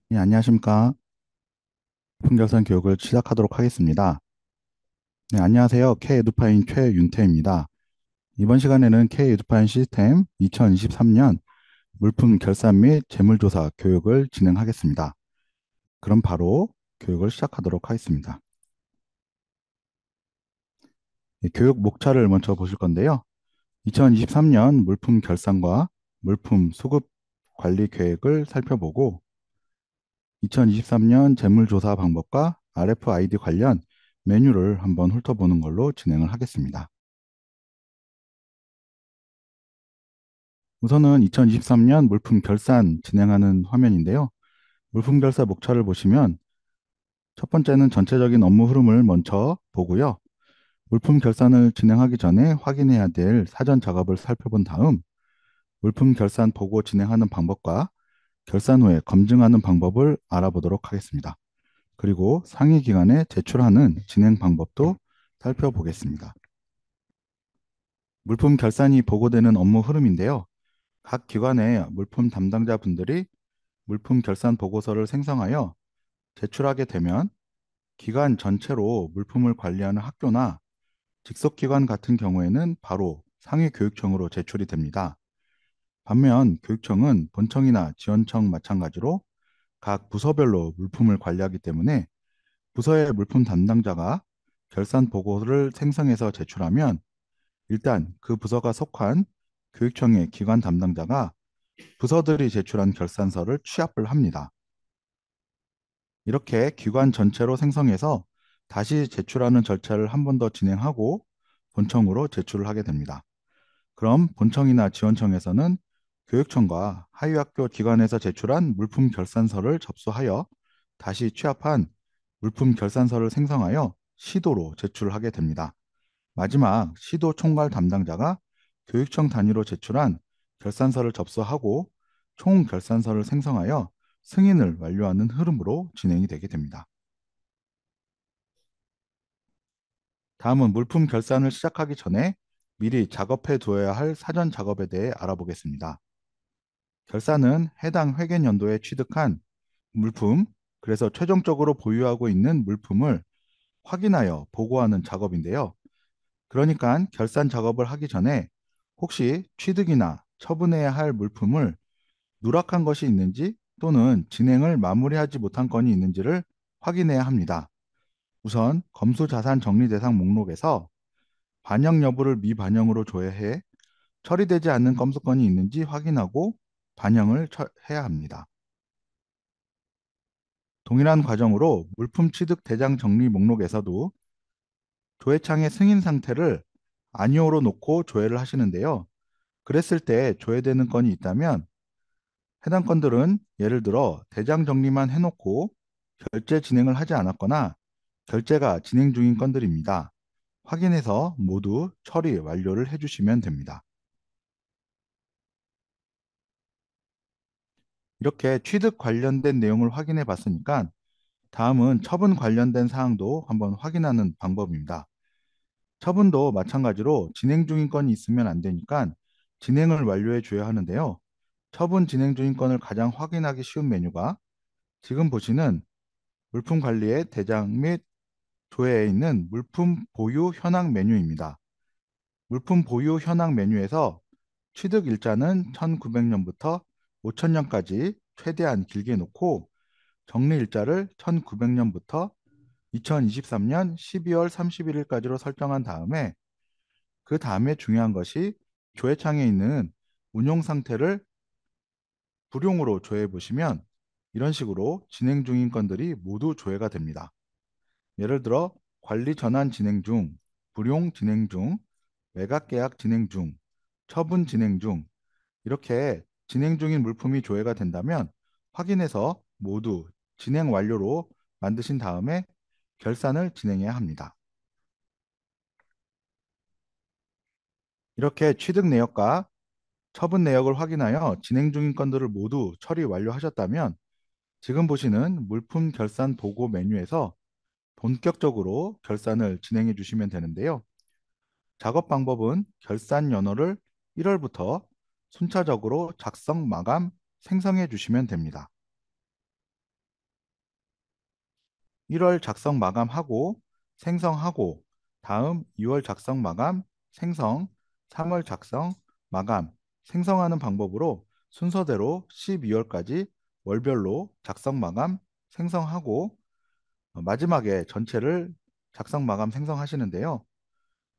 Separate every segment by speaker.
Speaker 1: 네, 안녕하십니까. 품결산 교육을 시작하도록 하겠습니다. 네, 안녕하세요. K에듀파인 최윤태입니다. 이번 시간에는 K에듀파인 시스템 2023년 물품 결산 및 재물조사 교육을 진행하겠습니다. 그럼 바로 교육을 시작하도록 하겠습니다. 교육 목차를 먼저 보실 건데요. 2023년 물품 결산과 물품 수급 관리 계획을 살펴보고 2023년 재물조사 방법과 RFID 관련 메뉴를 한번 훑어보는 걸로 진행을 하겠습니다. 우선은 2023년 물품 결산 진행하는 화면인데요. 물품 결산 목차를 보시면 첫 번째는 전체적인 업무 흐름을 먼저 보고요. 물품 결산을 진행하기 전에 확인해야 될 사전 작업을 살펴본 다음 물품 결산 보고 진행하는 방법과 결산 후에 검증하는 방법을 알아보도록 하겠습니다. 그리고 상위 기관에 제출하는 진행 방법도 살펴보겠습니다. 물품 결산이 보고되는 업무 흐름인데요. 각 기관의 물품 담당자분들이 물품 결산 보고서를 생성하여 제출하게 되면 기관 전체로 물품을 관리하는 학교나 직속기관 같은 경우에는 바로 상위교육청으로 제출이 됩니다. 반면 교육청은 본청이나 지원청 마찬가지로 각 부서별로 물품을 관리하기 때문에 부서의 물품 담당자가 결산 보고를 생성해서 제출하면 일단 그 부서가 속한 교육청의 기관 담당자가 부서들이 제출한 결산서를 취합을 합니다. 이렇게 기관 전체로 생성해서 다시 제출하는 절차를 한 번 더 진행하고 본청으로 제출을 하게 됩니다. 그럼 본청이나 지원청에서는 교육청과 하위학교 기관에서 제출한 물품 결산서를 접수하여 다시 취합한 물품 결산서를 생성하여 시도로 제출하게 됩니다. 마지막 시도 총괄 담당자가 교육청 단위로 제출한 결산서를 접수하고 총 결산서를 생성하여 승인을 완료하는 흐름으로 진행이 되게 됩니다. 다음은 물품 결산을 시작하기 전에 미리 작업해 두어야 할 사전 작업에 대해 알아보겠습니다. 결산은 해당 회계연도에 취득한 물품, 그래서 최종적으로 보유하고 있는 물품을 확인하여 보고하는 작업인데요. 그러니까 결산 작업을 하기 전에 혹시 취득이나 처분해야 할 물품을 누락한 것이 있는지 또는 진행을 마무리하지 못한 건이 있는지를 확인해야 합니다. 우선 검수자산 정리 대상 목록에서 반영 여부를 미반영으로 조회해 처리되지 않는 검수건이 있는지 확인하고 반영을 해야 합니다. 동일한 과정으로 물품 취득 대장 정리 목록에서도 조회창의 승인 상태를 아니오로 놓고 조회를 하시는데요. 그랬을 때 조회되는 건이 있다면 해당 건들은 예를 들어 대장 정리만 해놓고 결제 진행을 하지 않았거나 결제가 진행 중인 건들입니다. 확인해서 모두 처리 완료를 해주시면 됩니다. 이렇게 취득 관련된 내용을 확인해 봤으니까 다음은 처분 관련된 사항도 한번 확인하는 방법입니다. 처분도 마찬가지로 진행 중인 건이 있으면 안 되니까 진행을 완료해 줘야 하는데요. 처분 진행 중인 건을 가장 확인하기 쉬운 메뉴가 지금 보시는 물품 관리의 대장 및 조회에 있는 물품 보유 현황 메뉴입니다. 물품 보유 현황 메뉴에서 취득 일자는 1900년부터 5000년까지 최대한 길게 놓고 정리 일자를 1900년부터 2023년 12월 31일까지로 설정한 다음에 그 다음에 중요한 것이 조회창에 있는 운용 상태를 불용으로 조회해 보시면 이런 식으로 진행 중인 건들이 모두 조회가 됩니다. 예를 들어 관리 전환 진행 중, 불용 진행 중, 매각 계약 진행 중, 처분 진행 중 이렇게 진행 중인 물품이 조회가 된다면 확인해서 모두 진행 완료로 만드신 다음에 결산을 진행해야 합니다. 이렇게 취득 내역과 처분 내역을 확인하여 진행 중인 건들을 모두 처리 완료하셨다면 지금 보시는 물품 결산 보고 메뉴에서 본격적으로 결산을 진행해 주시면 되는데요. 작업 방법은 결산 연호를 1월부터 순차적으로 작성, 마감, 생성해 주시면 됩니다. 1월 작성 마감하고 생성하고 다음 2월 작성 마감 생성 3월 작성 마감 생성하는 방법으로 순서대로 12월까지 월별로 작성 마감 생성하고 마지막에 전체를 작성 마감 생성하시는데요.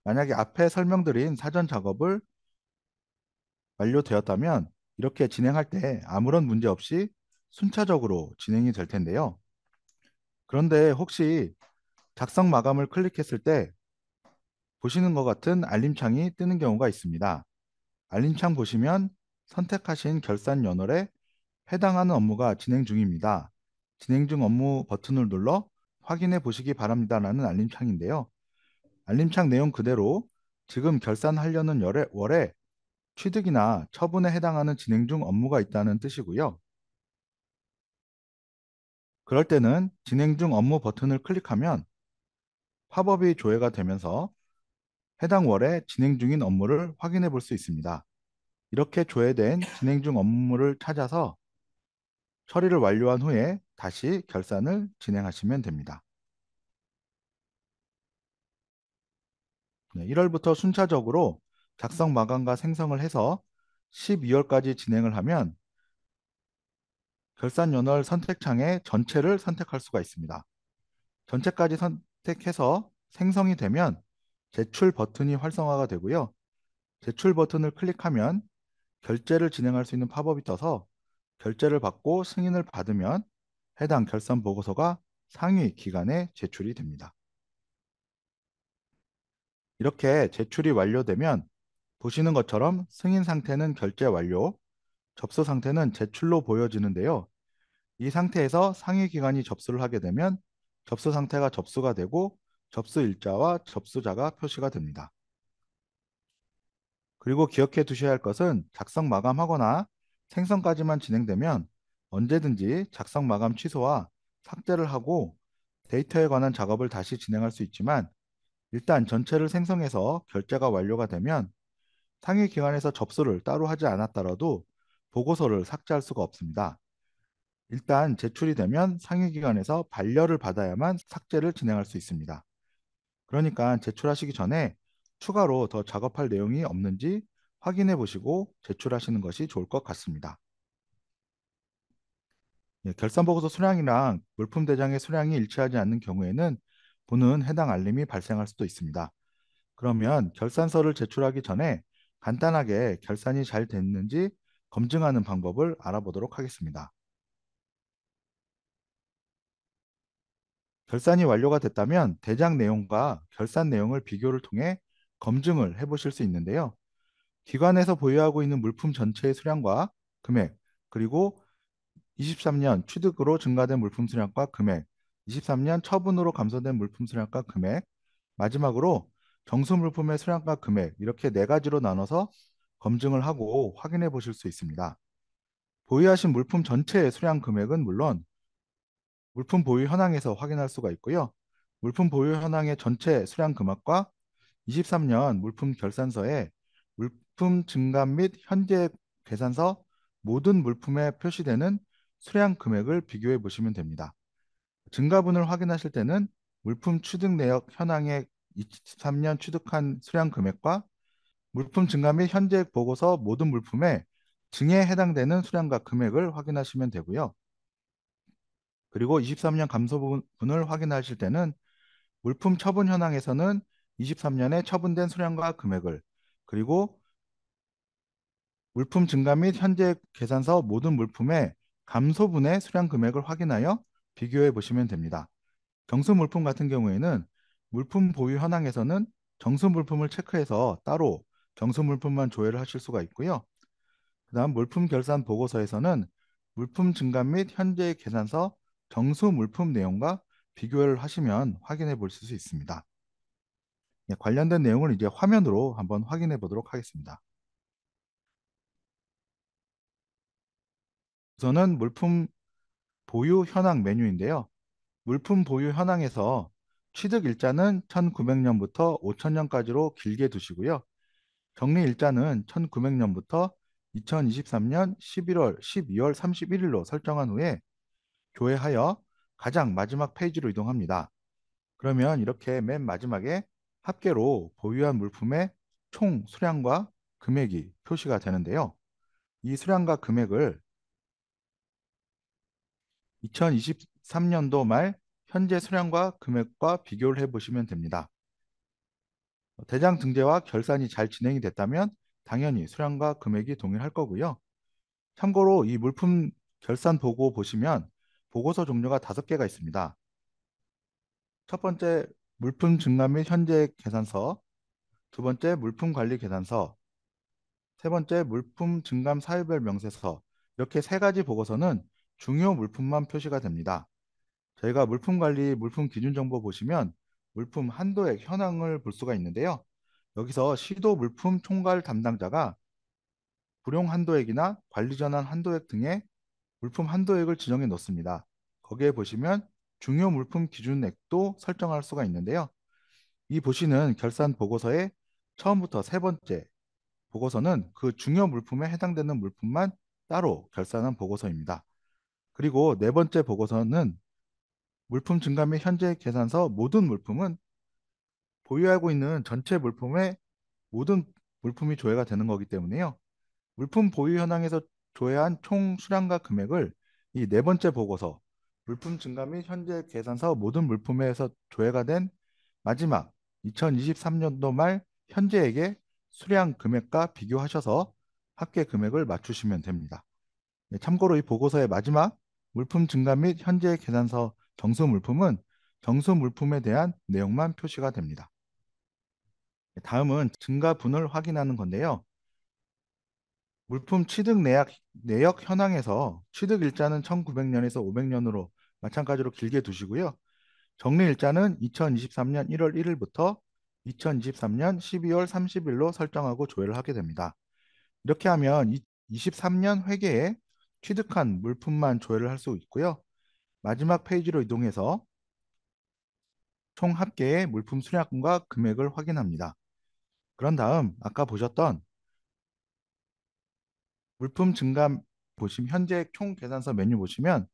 Speaker 1: 만약에 앞에 설명드린 사전 작업을 완료되었다면 이렇게 진행할 때 아무런 문제 없이 순차적으로 진행이 될 텐데요. 그런데 혹시 작성 마감을 클릭했을 때 보시는 것 같은 알림창이 뜨는 경우가 있습니다. 알림창 보시면 선택하신 결산 연월에 해당하는 업무가 진행 중입니다. 진행 중 업무 버튼을 눌러 확인해 보시기 바랍니다라는 알림창인데요. 알림창 내용 그대로 지금 결산하려는 월에 취득이나 처분에 해당하는 진행 중 업무가 있다는 뜻이고요. 그럴 때는 진행 중 업무 버튼을 클릭하면 팝업이 조회가 되면서 해당 월에 진행 중인 업무를 확인해 볼 수 있습니다. 이렇게 조회된 진행 중 업무를 찾아서 처리를 완료한 후에 다시 결산을 진행하시면 됩니다. 1월부터 순차적으로 작성 마감과 생성을 해서 12월까지 진행을 하면 결산 연월 선택창에 전체를 선택할 수가 있습니다. 전체까지 선택해서 생성이 되면 제출 버튼이 활성화가 되고요. 제출 버튼을 클릭하면 결제를 진행할 수 있는 팝업이 떠서 결제를 받고 승인을 받으면 해당 결산 보고서가 상위 기관에 제출이 됩니다. 이렇게 제출이 완료되면 보시는 것처럼 승인 상태는 결제 완료, 접수 상태는 제출로 보여지는데요. 이 상태에서 상위 기관이 접수를 하게 되면 접수 상태가 접수가 되고 접수 일자와 접수자가 표시가 됩니다. 그리고 기억해 두셔야 할 것은 작성 마감하거나 생성까지만 진행되면 언제든지 작성 마감 취소와 삭제를 하고 데이터에 관한 작업을 다시 진행할 수 있지만 일단 전체를 생성해서 결제가 완료가 되면 상위 기관에서 접수를 따로 하지 않았더라도 보고서를 삭제할 수가 없습니다. 일단 제출이 되면 상위 기관에서 반려를 받아야만 삭제를 진행할 수 있습니다. 그러니까 제출하시기 전에 추가로 더 작업할 내용이 없는지 확인해 보시고 제출하시는 것이 좋을 것 같습니다. 결산보고서 수량이랑 물품 대장의 수량이 일치하지 않는 경우에는 보는 해당 알림이 발생할 수도 있습니다. 그러면 결산서를 제출하기 전에 간단하게 결산이 잘 됐는지 검증하는 방법을 알아보도록 하겠습니다. 결산이 완료가 됐다면 대장 내용과 결산 내용을 비교를 통해 검증을 해보실 수 있는데요. 기관에서 보유하고 있는 물품 전체의 수량과 금액, 그리고 23년 취득으로 증가된 물품 수량과 금액, 23년 처분으로 감소된 물품 수량과 금액, 마지막으로 정수 물품의 수량과 금액 이렇게 네 가지로 나눠서 검증을 하고 확인해 보실 수 있습니다. 보유하신 물품 전체의 수량 금액은 물론 물품 보유 현황에서 확인할 수가 있고요. 물품 보유 현황의 전체 수량 금액과 23년 물품 결산서에 물품 증감 및 현재 계산서 모든 물품에 표시되는 수량 금액을 비교해 보시면 됩니다. 증가분을 확인하실 때는 물품 취득 내역 현황의 23년 취득한 수량 금액과 물품 증가 및 현재 보고서 모든 물품의 증에 해당되는 수량과 금액을 확인하시면 되고요. 그리고 23년 감소분을 확인하실 때는 물품 처분 현황에서는 23년에 처분된 수량과 금액을 그리고 물품 증가 및 현재 계산서 모든 물품의 감소분의 수량 금액을 확인하여 비교해 보시면 됩니다. 정수 물품 같은 경우에는 물품 보유 현황에서는 정수 물품을 체크해서 따로 정수 물품만 조회를 하실 수가 있고요. 그다음 물품 결산 보고서에서는 물품 증감 및 현재 계산서 정수 물품 내용과 비교를 하시면 확인해 보실 수 있습니다. 관련된 내용을 이제 화면으로 한번 확인해 보도록 하겠습니다. 우선은 물품 보유 현황 메뉴인데요. 물품 보유 현황에서 취득 일자는 1900년부터 5000년까지로 길게 두시고요. 정리 일자는 1900년부터 2023년 11월, 12월 31일로 설정한 후에 조회하여 가장 마지막 페이지로 이동합니다. 그러면 이렇게 맨 마지막에 합계로 보유한 물품의 총 수량과 금액이 표시가 되는데요. 이 수량과 금액을 2023년도 말 현재 수량과 금액과 비교를 해보시면 됩니다. 대장 증제와 결산이 잘 진행이 됐다면 당연히 수량과 금액이 동일할 거고요. 참고로 이 물품 결산 보고 보시면 보고서 종류가 5개가 있습니다. 첫 번째 물품 증감 및 현재 계산서, 두 번째 물품 관리 계산서, 세 번째 물품 증감 사유별 명세서, 이렇게 세 가지 보고서는 중요 물품만 표시가 됩니다. 저희가 물품 관리, 물품 기준 정보 보시면 물품 한도액 현황을 볼 수가 있는데요. 여기서 시도 물품 총괄 담당자가 불용 한도액이나 관리 전환 한도액 등의 물품 한도액을 지정해 놓습니다. 거기에 보시면 중요 물품 기준액도 설정할 수가 있는데요. 이 보시는 결산 보고서의 처음부터 세 번째 보고서는 그 중요 물품에 해당되는 물품만 따로 결산한 보고서입니다. 그리고 네 번째 보고서는 물품 증감 및 현재 계산서 모든 물품은 보유하고 있는 전체 물품의 모든 물품이 조회가 되는 거기 때문에요. 물품 보유 현황에서 조회한 총 수량과 금액을 이 네 번째 보고서 물품 증감 및 현재 계산서 모든 물품에서 조회가 된 마지막 2023년도 말 현재액의 수량 금액과 비교하셔서 합계 금액을 맞추시면 됩니다. 네, 참고로 이 보고서의 마지막 물품 증감 및 현재 계산서 정수 물품은 정수 물품에 대한 내용만 표시가 됩니다. 네, 다음은 증가분을 확인하는 건데요. 물품 취득 내역 현황에서 취득 일자는 1900년에서 500년으로 마찬가지로 길게 두시고요. 정리 일자는 2023년 1월 1일부터 2023년 12월 30일로 설정하고 조회를 하게 됩니다. 이렇게 하면 23년 회계에 취득한 물품만 조회를 할 수 있고요. 마지막 페이지로 이동해서 총 합계의 물품 수량과 금액을 확인합니다. 그런 다음 아까 보셨던 물품 증감 보시면 현재 총 계산서 메뉴 보시면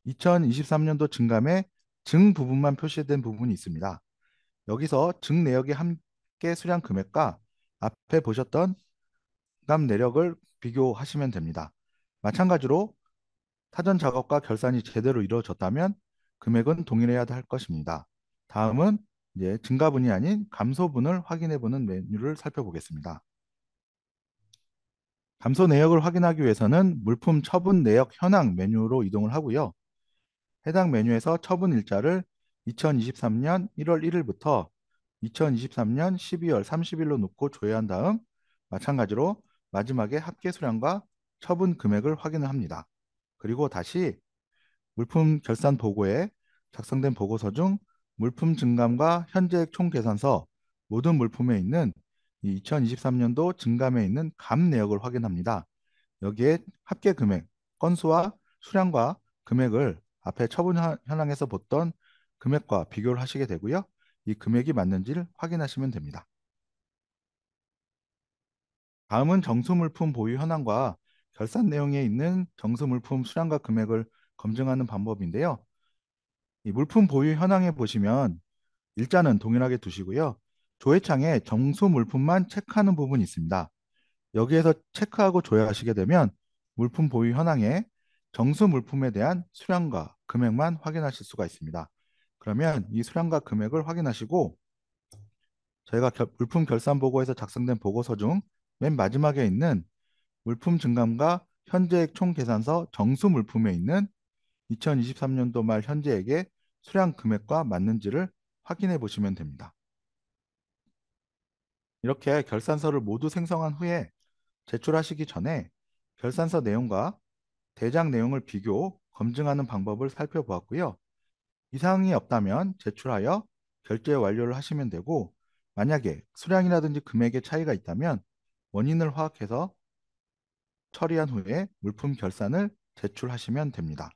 Speaker 1: 2023년도 증감의 증 부분만 표시된 부분이 있습니다. 여기서 증 내역의 합계 수량 금액과 앞에 보셨던 감 내역을 비교하시면 됩니다. 마찬가지로 사전 작업과 결산이 제대로 이루어졌다면 금액은 동일해야 할 것입니다. 다음은 이제 증가분이 아닌 감소분을 확인해 보는 메뉴를 살펴보겠습니다. 감소 내역을 확인하기 위해서는 물품 처분 내역 현황 메뉴로 이동을 하고요. 해당 메뉴에서 처분 일자를 2023년 1월 1일부터 2023년 12월 30일로 놓고 조회한 다음 마찬가지로 마지막에 합계 수량과 처분 금액을 확인을 합니다. 그리고 다시 물품 결산 보고에 작성된 보고서 중 물품 증감과 현재액 총계산서 모든 물품에 있는 2023년도 증감에 있는 감 내역을 확인합니다. 여기에 합계 금액, 건수와 수량과 금액을 앞에 처분 현황에서 봤던 금액과 비교를 하시게 되고요. 이 금액이 맞는지를 확인하시면 됩니다. 다음은 정수물품 보유 현황과 결산 내용에 있는 정수물품 수량과 금액을 검증하는 방법인데요. 이 물품 보유 현황에 보시면 일자는 동일하게 두시고요. 조회창에 정수 물품만 체크하는 부분이 있습니다. 여기에서 체크하고 조회하시게 되면 물품 보유 현황에 정수 물품에 대한 수량과 금액만 확인하실 수가 있습니다. 그러면 이 수량과 금액을 확인하시고 저희가 물품 결산 보고에서 작성된 보고서 중 맨 마지막에 있는 물품 증감과 현재액 총계산서 정수 물품에 있는 2023년도 말 현재액의 수량 금액과 맞는지를 확인해 보시면 됩니다. 이렇게 결산서를 모두 생성한 후에 제출하시기 전에 결산서 내용과 대장 내용을 비교, 검증하는 방법을 살펴보았고요. 이상이 없다면 제출하여 결제 완료를 하시면 되고 만약에 수량이라든지 금액의 차이가 있다면 원인을 파악해서 처리한 후에 물품 결산을 제출하시면 됩니다.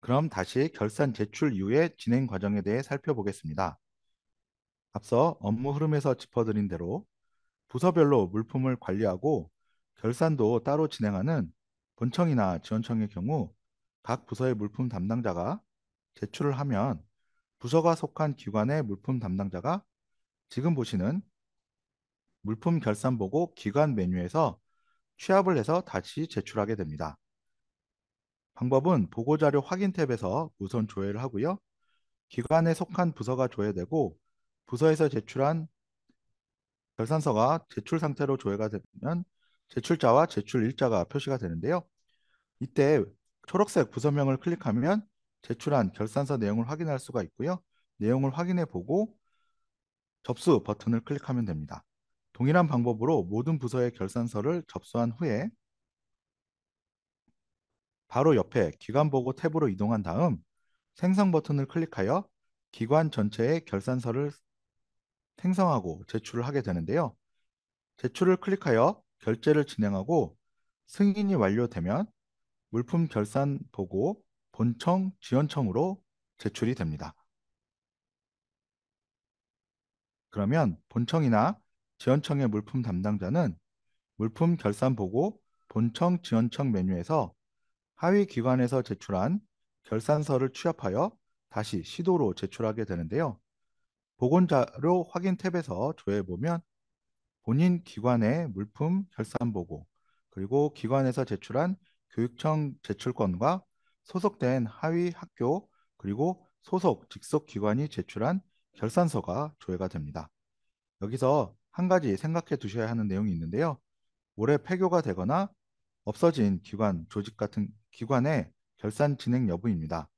Speaker 1: 그럼 다시 결산 제출 이후의 진행 과정에 대해 살펴보겠습니다. 앞서 업무 흐름에서 짚어드린 대로 부서별로 물품을 관리하고 결산도 따로 진행하는 본청이나 지원청의 경우 각 부서의 물품 담당자가 제출을 하면 부서가 속한 기관의 물품 담당자가 지금 보시는 물품 결산 보고 기관 메뉴에서 취합을 해서 다시 제출하게 됩니다. 방법은 보고자료 확인 탭에서 우선 조회를 하고요. 기관에 속한 부서가 조회되고 부서에서 제출한 결산서가 제출 상태로 조회가 되면 제출자와 제출 일자가 표시가 되는데요. 이때 초록색 부서명을 클릭하면 제출한 결산서 내용을 확인할 수가 있고요. 내용을 확인해 보고 접수 버튼을 클릭하면 됩니다. 동일한 방법으로 모든 부서의 결산서를 접수한 후에 바로 옆에 기관 보고 탭으로 이동한 다음 생성 버튼을 클릭하여 기관 전체의 결산서를 생성하고 제출을 하게 되는데요. 제출을 클릭하여 결제를 진행하고 승인이 완료되면 물품 결산 보고 본청 지원청으로 제출이 됩니다. 그러면 본청이나 지원청의 물품 담당자는 물품 결산 보고 본청 지원청 메뉴에서 하위 기관에서 제출한 결산서를 취합하여 다시 시도로 제출하게 되는데요. 보건자료 확인 탭에서 조회해 보면 본인 기관의 물품 결산 보고 그리고 기관에서 제출한 교육청 제출권과 소속된 하위 학교 그리고 소속 직속 기관이 제출한 결산서가 조회가 됩니다. 여기서 한 가지 생각해 두셔야 하는 내용이 있는데요. 올해 폐교가 되거나 없어진 기관, 조직 같은 기관의 결산 진행 여부입니다.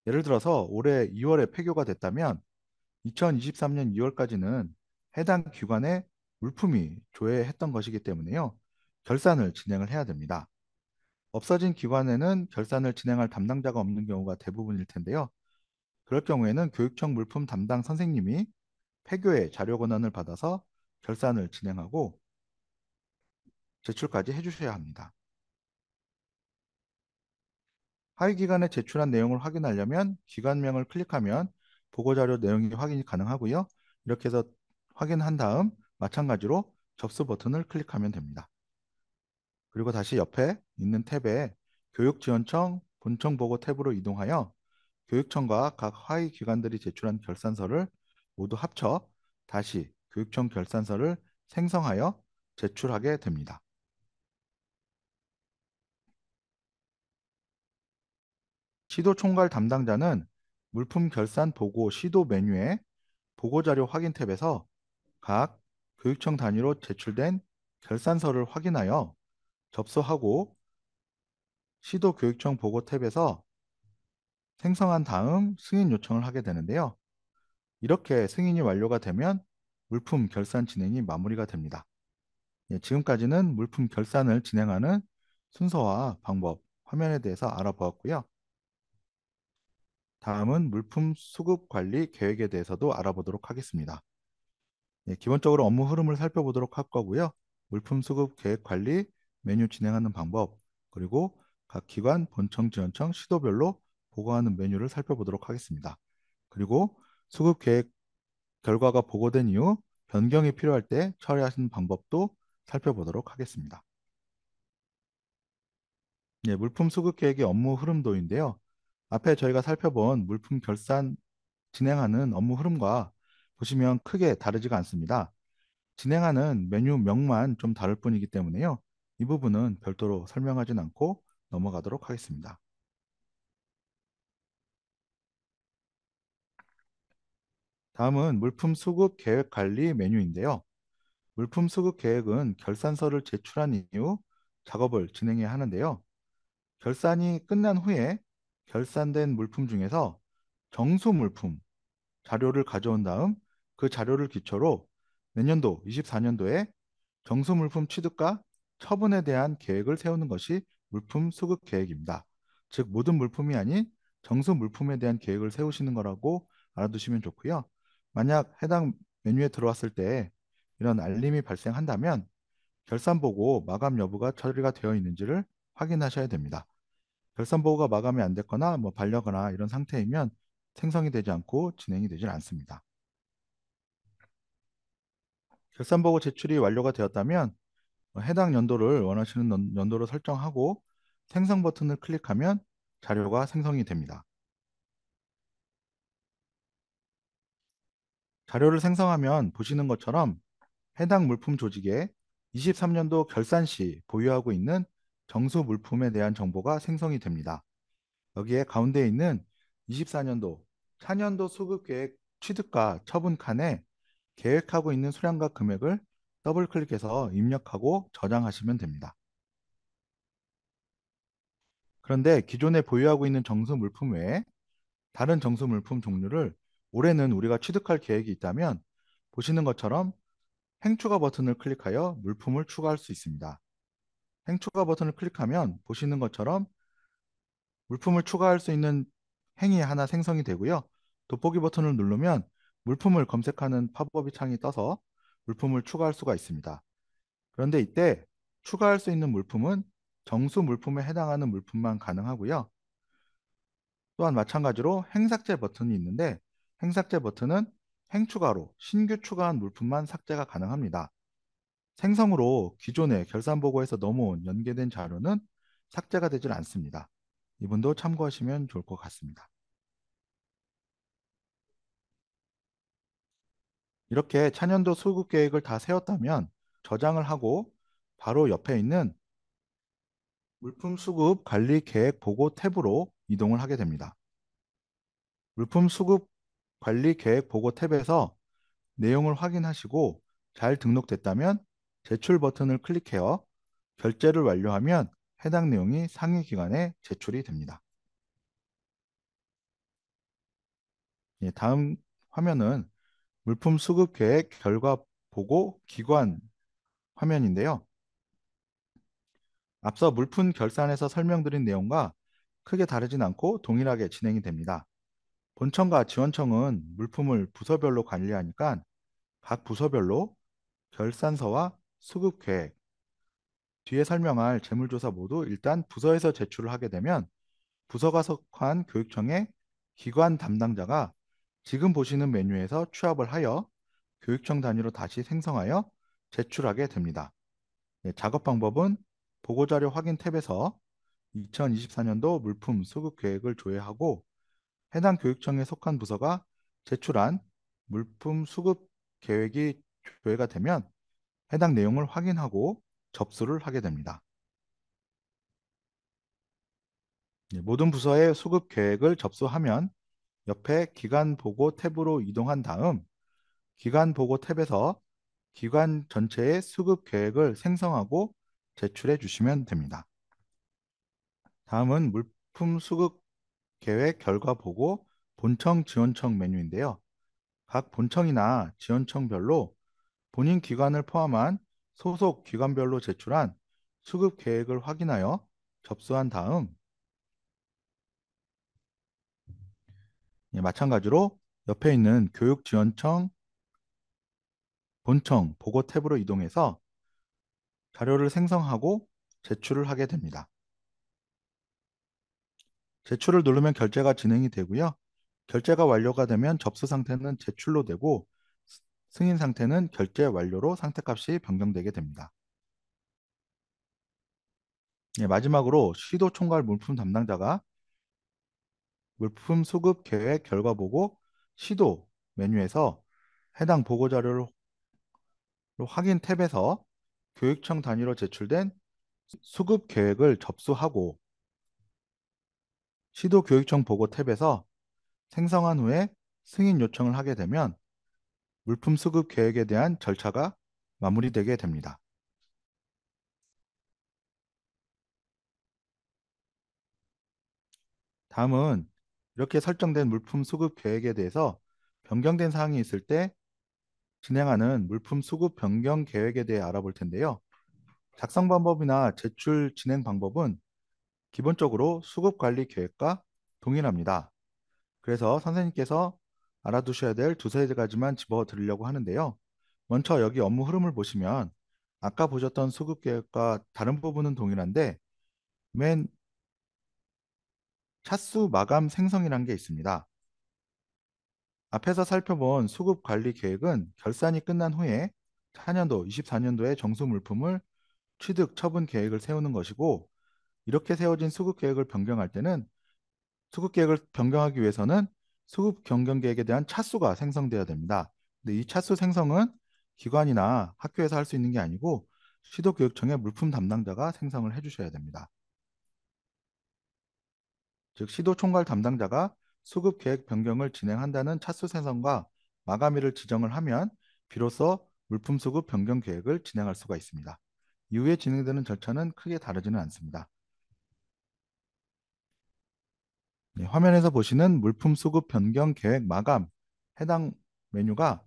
Speaker 1: 예를 들어서 올해 2월에 폐교가 됐다면 2023년 2월까지는 해당 기관에 물품이 조회했던 것이기 때문에요. 결산을 진행을 해야 됩니다. 없어진 기관에는 결산을 진행할 담당자가 없는 경우가 대부분일 텐데요. 그럴 경우에는 교육청 물품 담당 선생님이 폐교의 자료 권한을 받아서 결산을 진행하고 제출까지 해주셔야 합니다. 하위 기관에 제출한 내용을 확인하려면 기관명을 클릭하면 보고자료 내용이 확인이 가능하고요. 이렇게 해서 확인한 다음 마찬가지로 접수 버튼을 클릭하면 됩니다. 그리고 다시 옆에 있는 탭에 교육지원청 본청보고 탭으로 이동하여 교육청과 각 하위 기관들이 제출한 결산서를 모두 합쳐 다시 교육청 결산서를 생성하여 제출하게 됩니다. 시도 총괄 담당자는 물품 결산 보고 시도 메뉴에 보고자료 확인 탭에서 각 교육청 단위로 제출된 결산서를 확인하여 접수하고 시도 교육청 보고 탭에서 생성한 다음 승인 요청을 하게 되는데요. 이렇게 승인이 완료가 되면 물품 결산 진행이 마무리가 됩니다. 예, 지금까지는 물품 결산을 진행하는 순서와 방법, 화면에 대해서 알아보았고요. 다음은 물품 수급 관리 계획에 대해서도 알아보도록 하겠습니다. 예, 기본적으로 업무 흐름을 살펴보도록 할 거고요. 물품 수급 계획 관리, 메뉴 진행하는 방법, 그리고 각 기관, 본청, 지원청, 시도별로 보고하는 메뉴를 살펴보도록 하겠습니다. 그리고 수급 계획 결과가 보고된 이후 변경이 필요할 때 처리하시는 방법도 살펴보도록 하겠습니다. 예, 물품 수급 계획의 업무 흐름도인데요. 앞에 저희가 살펴본 물품 결산 진행하는 업무 흐름과 보시면 크게 다르지가 않습니다. 진행하는 메뉴명만 좀 다를 뿐이기 때문에요. 이 부분은 별도로 설명하진 않고 넘어가도록 하겠습니다. 다음은 물품 수급 계획 관리 메뉴인데요. 물품 수급 계획은 결산서를 제출한 이후 작업을 진행해야 하는데요. 결산이 끝난 후에 결산된 물품 중에서 정수 물품 자료를 가져온 다음 그 자료를 기초로 내년도 24년도에 정수 물품 취득과 처분에 대한 계획을 세우는 것이 물품 수급 계획입니다. 즉 모든 물품이 아닌 정수 물품에 대한 계획을 세우시는 거라고 알아두시면 좋고요. 만약 해당 메뉴에 들어왔을 때 이런 알림이 발생한다면 결산 보고 마감 여부가 처리가 되어 있는지를 확인하셔야 됩니다. 결산 보고가 마감이 안 됐거나 반려거나 이런 상태이면 생성이 되지 않고 진행이 되질 않습니다. 결산 보고 제출이 완료가 되었다면 해당 연도를 원하시는 연도로 설정하고 생성 버튼을 클릭하면 자료가 생성이 됩니다. 자료를 생성하면 보시는 것처럼 해당 물품 조직에 23년도 결산 시 보유하고 있는 정수 물품에 대한 정보가 생성이 됩니다. 여기에 가운데 있는 24년도 차년도 수급 계획 취득과 처분 칸에 계획하고 있는 수량과 금액을 더블 클릭해서 입력하고 저장하시면 됩니다. 그런데 기존에 보유하고 있는 정수 물품 외에 다른 정수 물품 종류를 올해는 우리가 취득할 계획이 있다면 보시는 것처럼 행추가 버튼을 클릭하여 물품을 추가할 수 있습니다. 행추가 버튼을 클릭하면 보시는 것처럼 물품을 추가할 수 있는 행이 하나 생성이 되고요. 돋보기 버튼을 누르면 물품을 검색하는 팝업이 창이 떠서 물품을 추가할 수가 있습니다. 그런데 이때 추가할 수 있는 물품은 정수 물품에 해당하는 물품만 가능하고요. 또한 마찬가지로 행삭제 버튼이 있는데 행삭제 버튼은 행추가로 신규 추가한 물품만 삭제가 가능합니다. 생성으로 기존의 결산보고에서 넘어온 연계된 자료는 삭제가 되질 않습니다. 이분도 참고하시면 좋을 것 같습니다. 이렇게 차년도 수급 계획을 다 세웠다면 저장을 하고 바로 옆에 있는 물품 수급 관리 계획 보고 탭으로 이동을 하게 됩니다. 물품 수급 관리 계획 보고 탭에서 내용을 확인하시고 잘 등록됐다면 제출 버튼을 클릭해요. 결제를 완료하면 해당 내용이 상위 기관에 제출이 됩니다. 예, 다음 화면은 물품 수급 계획 결과 보고 기관 화면인데요. 앞서 물품 결산에서 설명드린 내용과 크게 다르진 않고 동일하게 진행이 됩니다. 본청과 지원청은 물품을 부서별로 관리하니까 각 부서별로 결산서와 수급 계획, 뒤에 설명할 재물조사 모두 일단 부서에서 제출을 하게 되면 부서가 속한 교육청의 기관 담당자가 지금 보시는 메뉴에서 취합을 하여 교육청 단위로 다시 생성하여 제출하게 됩니다. 네, 작업 방법은 보고자료 확인 탭에서 2024년도 물품 수급 계획을 조회하고 해당 교육청에 속한 부서가 제출한 물품 수급 계획이 조회가 되면 해당 내용을 확인하고 접수를 하게 됩니다. 네, 모든 부서의 수급 계획을 접수하면 옆에 기간 보고 탭으로 이동한 다음 기간 보고 탭에서 기관 전체의 수급 계획을 생성하고 제출해 주시면 됩니다. 다음은 물품 수급 계획 결과 보고 본청 지원청 메뉴인데요. 각 본청이나 지원청별로 본인 기관을 포함한 소속 기관별로 제출한 수급 계획을 확인하여 접수한 다음 예, 마찬가지로 옆에 있는 교육지원청 본청 보고 탭으로 이동해서 자료를 생성하고 제출을 하게 됩니다. 제출을 누르면 결제가 진행이 되고요. 결제가 완료가 되면 접수 상태는 제출로 되고 승인 상태는 결제 완료로 상태값이 변경되게 됩니다. 예, 마지막으로 시도 총괄 물품 담당자가 물품 수급 계획 결과 보고 시도 메뉴에서 해당 보고 자료를 확인 탭에서 교육청 단위로 제출된 수급 계획을 접수하고 시도 교육청 보고 탭에서 생성한 후에 승인 요청을 하게 되면 물품 수급 계획에 대한 절차가 마무리되게 됩니다. 다음은 이렇게 설정된 물품 수급 계획에 대해서 변경된 사항이 있을 때 진행하는 물품 수급 변경 계획에 대해 알아볼 텐데요. 작성 방법이나 제출 진행 방법은 기본적으로 수급 관리 계획과 동일합니다. 그래서 선생님께서 알아두셔야 될 두세 가지만 집어 드리려고 하는데요. 먼저 여기 업무 흐름을 보시면 아까 보셨던 수급 계획과 다른 부분은 동일한데 맨 차수 마감 생성이라는 게 있습니다. 앞에서 살펴본 수급 관리 계획은 결산이 끝난 후에 차년도 24년도에 정수 물품을 취득 처분 계획을 세우는 것이고 이렇게 세워진 수급 계획을 변경할 때는 수급 계획을 변경하기 위해서는 수급 변경 계획에 대한 차수가 생성되어야 됩니다. 근데 이 차수 생성은 기관이나 학교에서 할 수 있는 게 아니고 시도교육청의 물품 담당자가 생성을 해주셔야 됩니다. 즉 시도총괄 담당자가 수급 계획 변경을 진행한다는 차수 생성과 마감일을 지정을 하면 비로소 물품 수급 변경 계획을 진행할 수가 있습니다. 이후에 진행되는 절차는 크게 다르지는 않습니다. 네, 화면에서 보시는 물품 수급 변경 계획 마감 해당 메뉴가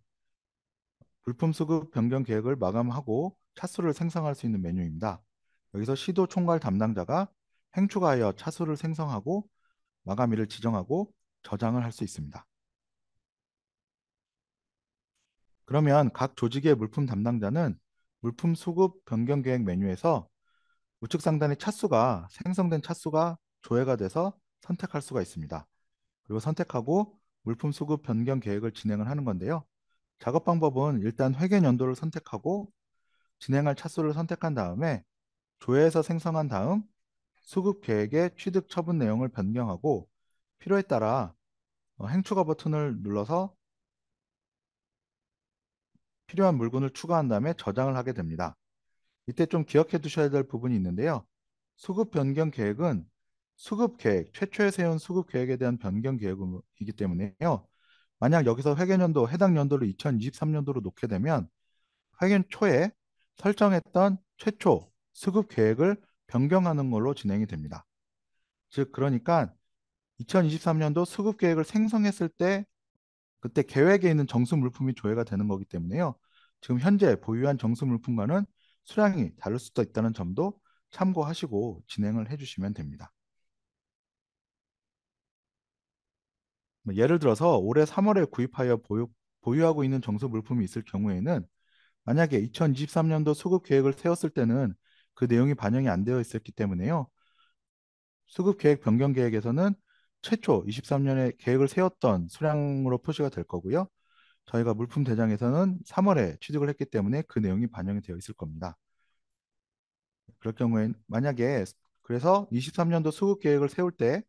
Speaker 1: 물품 수급 변경 계획을 마감하고 차수를 생성할 수 있는 메뉴입니다. 여기서 시도 총괄 담당자가 행추가하여 차수를 생성하고 마감일을 지정하고 저장을 할 수 있습니다. 그러면 각 조직의 물품 담당자는 물품 수급 변경 계획 메뉴에서 우측 상단의 차수가 생성된 차수가 조회가 돼서 선택할 수가 있습니다. 그리고 선택하고 물품 수급 변경 계획을 진행을 하는 건데요. 작업 방법은 일단 회계 연도를 선택하고 진행할 차수를 선택한 다음에 조회에서 생성한 다음 수급 계획의 취득 처분 내용을 변경하고 필요에 따라 행추가 버튼을 눌러서 필요한 물건을 추가한 다음에 저장을 하게 됩니다. 이때 좀 기억해 두셔야 될 부분이 있는데요. 수급 변경 계획은 수급 계획, 최초에 세운 수급 계획에 대한 변경 계획이기 때문에요. 만약 여기서 회계연도, 해당 연도를 2023년도로 놓게 되면 회계 초에 설정했던 최초 수급 계획을 변경하는 걸로 진행이 됩니다. 즉, 그러니까 2023년도 수급 계획을 생성했을 때 그때 계획에 있는 정수 물품이 조회가 되는 거기 때문에요. 지금 현재 보유한 정수 물품과는 수량이 다를 수도 있다는 점도 참고하시고 진행을 해주시면 됩니다. 뭐 예를 들어서 올해 3월에 구입하여 보유하고 있는 정수 물품이 있을 경우에는 만약에 2023년도 수급 계획을 세웠을 때는 그 내용이 반영이 안 되어 있었기 때문에요. 수급 계획 변경 계획에서는 최초 23년에 계획을 세웠던 수량으로 표시가 될 거고요. 저희가 물품 대장에서는 3월에 취득을 했기 때문에 그 내용이 반영이 되어 있을 겁니다. 그럴 경우에 만약에 그래서 23년도 수급 계획을 세울 때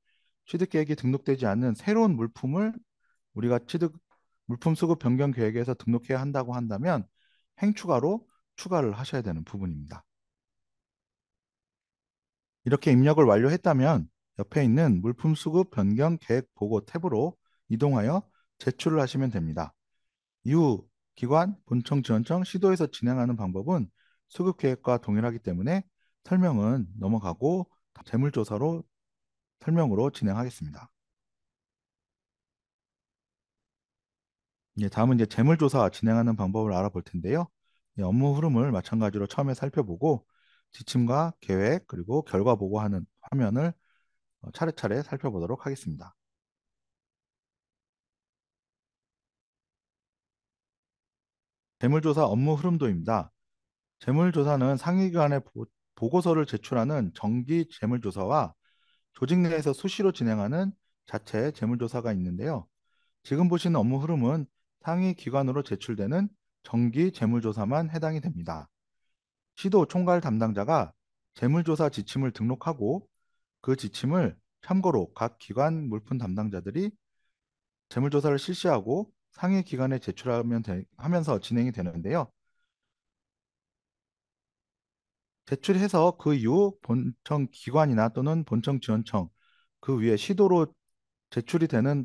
Speaker 1: 취득 계획이 등록되지 않는 새로운 물품을 우리가 물품 수급 변경 계획에서 등록해야 한다고 한다면 행추가로 추가를 하셔야 되는 부분입니다. 이렇게 입력을 완료했다면 옆에 있는 물품 수급 변경 계획 보고 탭으로 이동하여 제출을 하시면 됩니다. 이후 기관, 본청, 지원청, 시도에서 진행하는 방법은 수급 계획과 동일하기 때문에 설명은 넘어가고 재물조사로 설명으로 진행하겠습니다. 다음은 이제 재물조사 진행하는 방법을 알아볼 텐데요. 업무 흐름을 마찬가지로 처음에 살펴보고 지침과 계획 그리고 결과 보고하는 화면을 차례차례 살펴보도록 하겠습니다. 재물조사 업무 흐름도입니다. 재물조사는 상위기관에 보고서를 제출하는 정기 재물조사와 조직 내에서 수시로 진행하는 자체 재물조사가 있는데요. 지금 보시는 업무 흐름은 상위 기관으로 제출되는 정기 재물조사만 해당이 됩니다. 시도 총괄 담당자가 재물조사 지침을 등록하고 그 지침을 참고로 각 기관 물품 담당자들이 재물조사를 실시하고 상위 기관에 하면서 진행이 되는데요. 제출해서 그 이후 본청 기관이나 또는 본청 지원청 그 위에 시도로 제출이 되는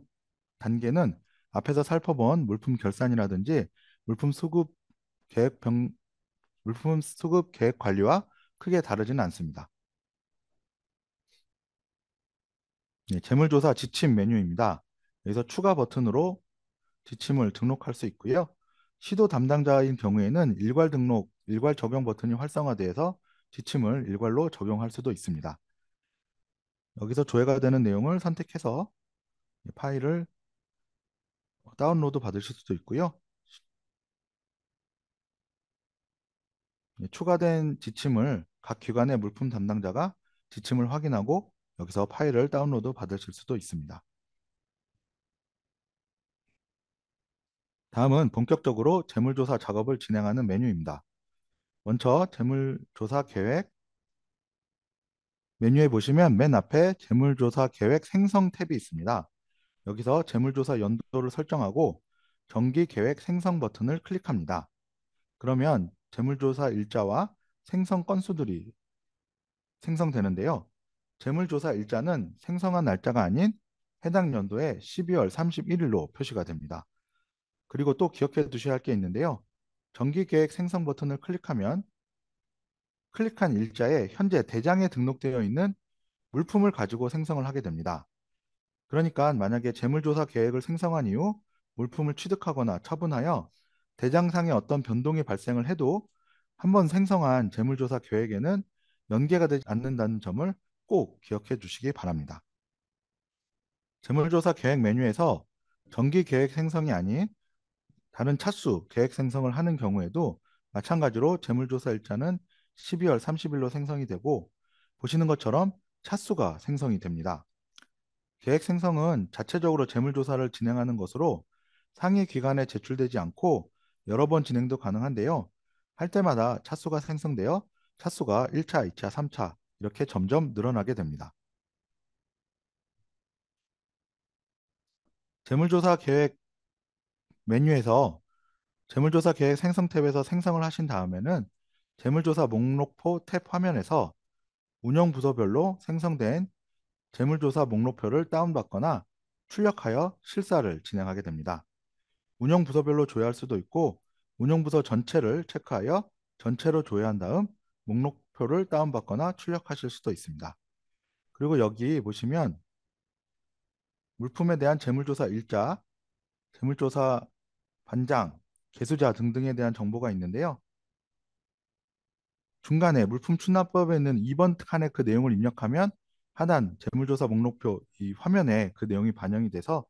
Speaker 1: 단계는 앞에서 살펴본 물품 결산이라든지 물품 수급 물품 수급 계획 관리와 크게 다르지는 않습니다. 재물조사 지침 메뉴입니다. 여기서 추가 버튼으로 지침을 등록할 수 있고요. 시도 담당자인 경우에는 일괄 적용 버튼이 활성화되어서 지침을 일괄로 적용할 수도 있습니다. 여기서 조회가 되는 내용을 선택해서 파일을 다운로드 받으실 수도 있고요. 추가된 지침을 각 기관의 물품 담당자가 지침을 확인하고 여기서 파일을 다운로드 받으실 수도 있습니다. 다음은 본격적으로 재물조사 작업을 진행하는 메뉴입니다. 먼저 재물조사 계획, 메뉴에 보시면 맨 앞에 재물조사 계획 생성 탭이 있습니다. 여기서 재물조사 연도를 설정하고 정기 계획 생성 버튼을 클릭합니다. 그러면 재물조사 일자와 생성 건수들이 생성되는데요. 재물조사 일자는 생성한 날짜가 아닌 해당 연도의 12월 31일로 표시가 됩니다. 그리고 또 기억해 두셔야 할 게 있는데요. 정기 계획 생성 버튼을 클릭하면 클릭한 일자에 현재 대장에 등록되어 있는 물품을 가지고 생성을 하게 됩니다. 그러니까 만약에 재물조사 계획을 생성한 이후 물품을 취득하거나 처분하여 대장상에 어떤 변동이 발생을 해도 한번 생성한 재물조사 계획에는 연계가 되지 않는다는 점을 꼭 기억해 주시기 바랍니다. 재물조사 계획 메뉴에서 정기 계획 생성이 아닌 다른 차수 계획 생성을 하는 경우에도 마찬가지로 재물조사 일자는 12월 30일로 생성이 되고 보시는 것처럼 차수가 생성이 됩니다. 계획 생성은 자체적으로 재물조사를 진행하는 것으로 상위 기관에 제출되지 않고 여러 번 진행도 가능한데요. 할 때마다 차수가 생성되어 차수가 1차, 2차, 3차 이렇게 점점 늘어나게 됩니다. 재물조사 계획 메뉴에서 재물조사 계획 생성 탭에서 생성을 하신 다음에는 재물조사 목록표 탭 화면에서 운영 부서별로 생성된 재물조사 목록표를 다운받거나 출력하여 실사를 진행하게 됩니다. 운영 부서별로 조회할 수도 있고 운영 부서 전체를 체크하여 전체로 조회한 다음 목록표를 다운받거나 출력하실 수도 있습니다. 그리고 여기 보시면 물품에 대한 재물조사 일자, 재물조사 반장, 개수자 등등에 대한 정보가 있는데요. 중간에 물품 출납법에 있는 2번 칸에 그 내용을 입력하면 하단 재물조사 목록표 이 화면에 그 내용이 반영이 돼서